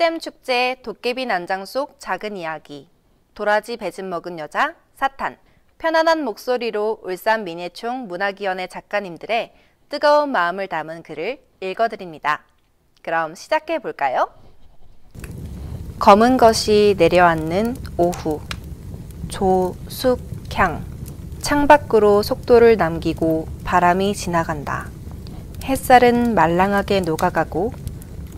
꿀잼 축제 도깨비 난장 속 작은 이야기. 도라지 배즙 먹은 여자 사탄. 편안한 목소리로 울산 민예총 문화기원회 작가님들의 뜨거운 마음을 담은 글을 읽어드립니다. 그럼 시작해 볼까요? 검은 것이 내려앉는 오후. 조숙향. 창밖으로 속도를 남기고 바람이 지나간다. 햇살은 말랑하게 녹아가고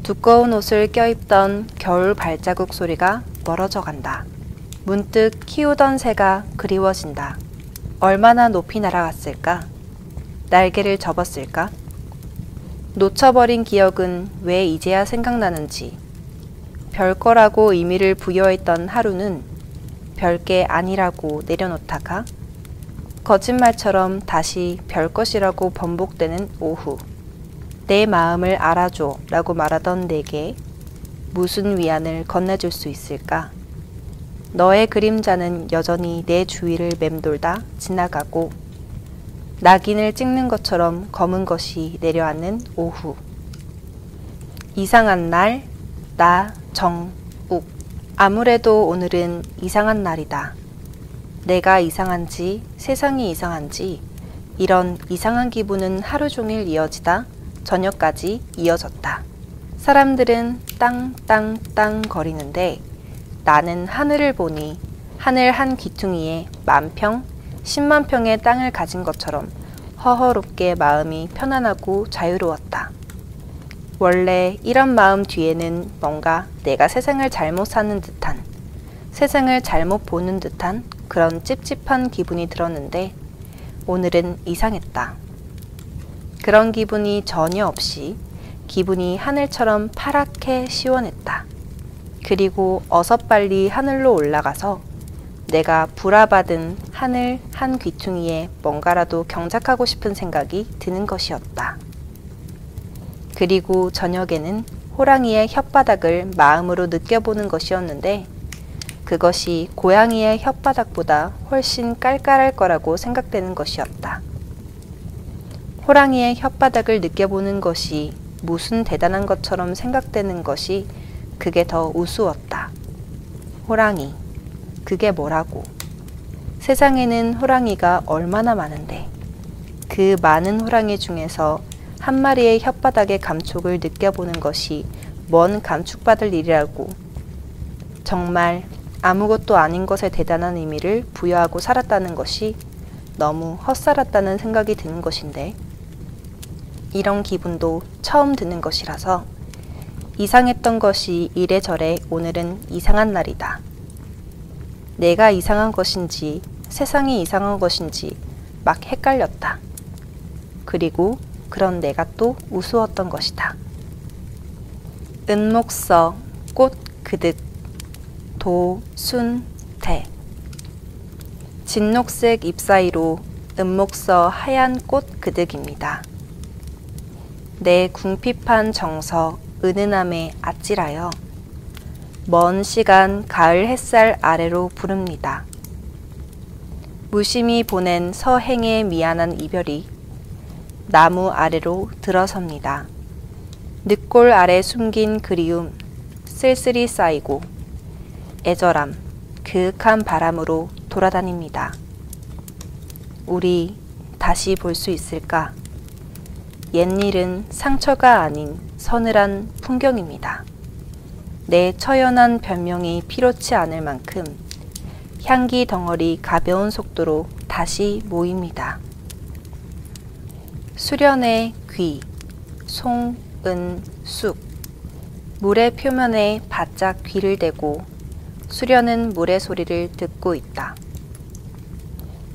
두꺼운 옷을 껴입던 겨울 발자국 소리가 멀어져 간다. 문득 키우던 새가 그리워진다. 얼마나 높이 날아갔을까? 날개를 접었을까? 놓쳐버린 기억은 왜 이제야 생각나는지. 별거라고 의미를 부여했던 하루는 별게 아니라고 내려놓다가 거짓말처럼 다시 별것이라고 번복되는 오후. 내 마음을 알아줘 라고 말하던 내게 무슨 위안을 건네줄 수 있을까? 너의 그림자는 여전히 내 주위를 맴돌다 지나가고 낙인을 찍는 것처럼 검은 것이 내려앉는 오후. 이상한 날, 나 정욱. 아무래도 오늘은 이상한 날이다. 내가 이상한지 세상이 이상한지 이런 이상한 기분은 하루 종일 이어지다 저녁까지 이어졌다. 사람들은 땅땅땅 거리는데 나는 하늘을 보니 하늘 한 귀퉁이에 10,000평, 100,000평의 땅을 가진 것처럼 허허롭게 마음이 편안하고 자유로웠다. 원래 이런 마음 뒤에는 뭔가 내가 세상을 잘못 사는 듯한, 세상을 잘못 보는 듯한 그런 찝찝한 기분이 들었는데 오늘은 이상했다. 그런 기분이 전혀 없이 기분이 하늘처럼 파랗게 시원했다. 그리고 어서 빨리 하늘로 올라가서 내가 불화받은 하늘 한 귀퉁이에 뭔가라도 경작하고 싶은 생각이 드는 것이었다. 그리고 저녁에는 호랑이의 혓바닥을 마음으로 느껴보는 것이었는데 그것이 고양이의 혓바닥보다 훨씬 깔깔할 거라고 생각되는 것이었다. 호랑이의 혓바닥을 느껴보는 것이 무슨 대단한 것처럼 생각되는 것이 그게 더 우스웠다. 호랑이, 그게 뭐라고. 세상에는 호랑이가 얼마나 많은데 그 많은 호랑이 중에서 한 마리의 혓바닥의 감촉을 느껴보는 것이 뭔 감축받을 일이라고. 정말 아무것도 아닌 것에 대단한 의미를 부여하고 살았다는 것이 너무 헛살았다는 생각이 드는 것인데 이런 기분도 처음 드는 것이라서 이상했던 것이 이래저래 오늘은 이상한 날이다. 내가 이상한 것인지 세상이 이상한 것인지 막 헷갈렸다. 그리고 그런 내가 또 우스웠던 것이다. 은목서 꽃 그득 도순태. 진녹색 잎 사이로 은목서 하얀 꽃 그득입니다. 내 궁핍한 정서 은은함에 아찔하여 먼 시간 가을 햇살 아래로 부릅니다. 무심히 보낸 서행의 미안한 이별이 나무 아래로 들어섭니다. 늑골 아래 숨긴 그리움 쓸쓸히 쌓이고 애절함 그윽한 바람으로 돌아다닙니다. 우리 다시 볼 수 있을까? 옛일은 상처가 아닌 서늘한 풍경입니다. 내 처연한 변명이 필요치 않을 만큼 향기 덩어리 가벼운 속도로 다시 모입니다. 수련의 귀, 송, 은, 쑥. 물의 표면에 바짝 귀를 대고 수련은 물의 소리를 듣고 있다.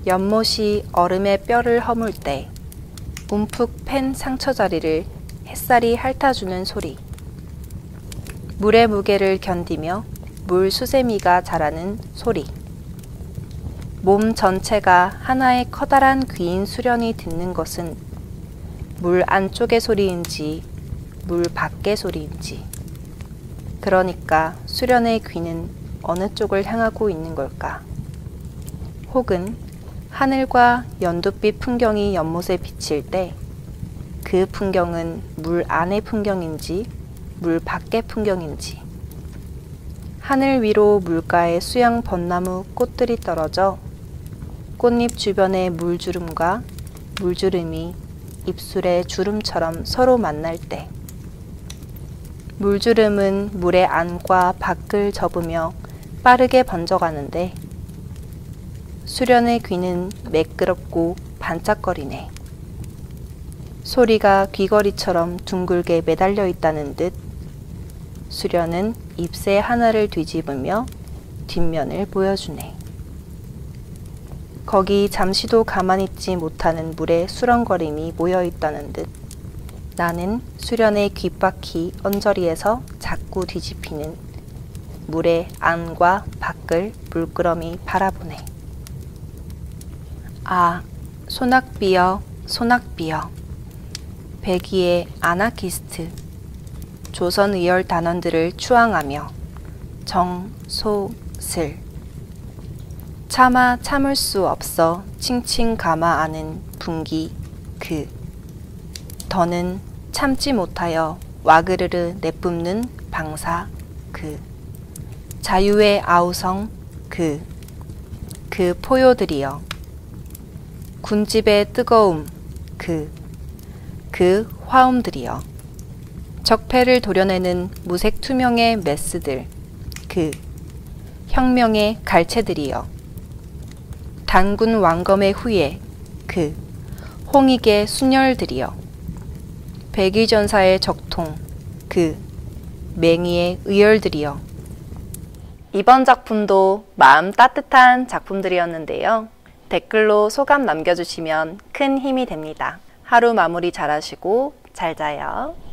연못이 얼음의 뼈를 허물 때 움푹 팬 상처자리를 햇살이 핥아주는 소리. 물의 무게를 견디며 물 수세미가 자라는 소리. 몸 전체가 하나의 커다란 귀인 수련이 듣는 것은 물 안쪽의 소리인지 물 밖의 소리인지. 그러니까 수련의 귀는 어느 쪽을 향하고 있는 걸까? 혹은 하늘과 연두빛 풍경이 연못에 비칠 때 그 풍경은 물 안의 풍경인지 물 밖의 풍경인지 하늘 위로 물가에 수양 벚나무 꽃들이 떨어져 꽃잎 주변의 물주름과 물주름이 입술의 주름처럼 서로 만날 때 물주름은 물의 안과 밖을 접으며 빠르게 번져가는데 수련의 귀는 매끄럽고 반짝거리네. 소리가 귀걸이처럼 둥글게 매달려 있다는 듯 수련은 잎새 하나를 뒤집으며 뒷면을 보여주네. 거기 잠시도 가만히 있지 못하는 물의 수렁거림이 모여있다는 듯 나는 수련의 귓바퀴 언저리에서 자꾸 뒤집히는 물의 안과 밖을 물끄러미 바라보네. 아, 소낙비여, 소낙비여. 백의의 아나키스트, 조선의열 단원들을 추앙하며 정소슬. 차마 참을 수 없어 칭칭 감아 아는 분기 그. 더는 참지 못하여 와그르르 내뿜는 방사 그. 자유의 아우성 그. 그 포효들이여. 군집의 뜨거움 그. 그 화음들이여. 적폐를 도려내는 무색 투명의 메스들 그. 혁명의 갈채들이여. 단군 왕검의 후예 그. 홍익의 순혈들이여. 백의전사의 적통 그. 맹의의 의열들이여. 이번 작품도 마음 따뜻한 작품들이었는데요. 댓글로 소감 남겨주시면 큰 힘이 됩니다. 하루 마무리 잘하시고 잘 자요.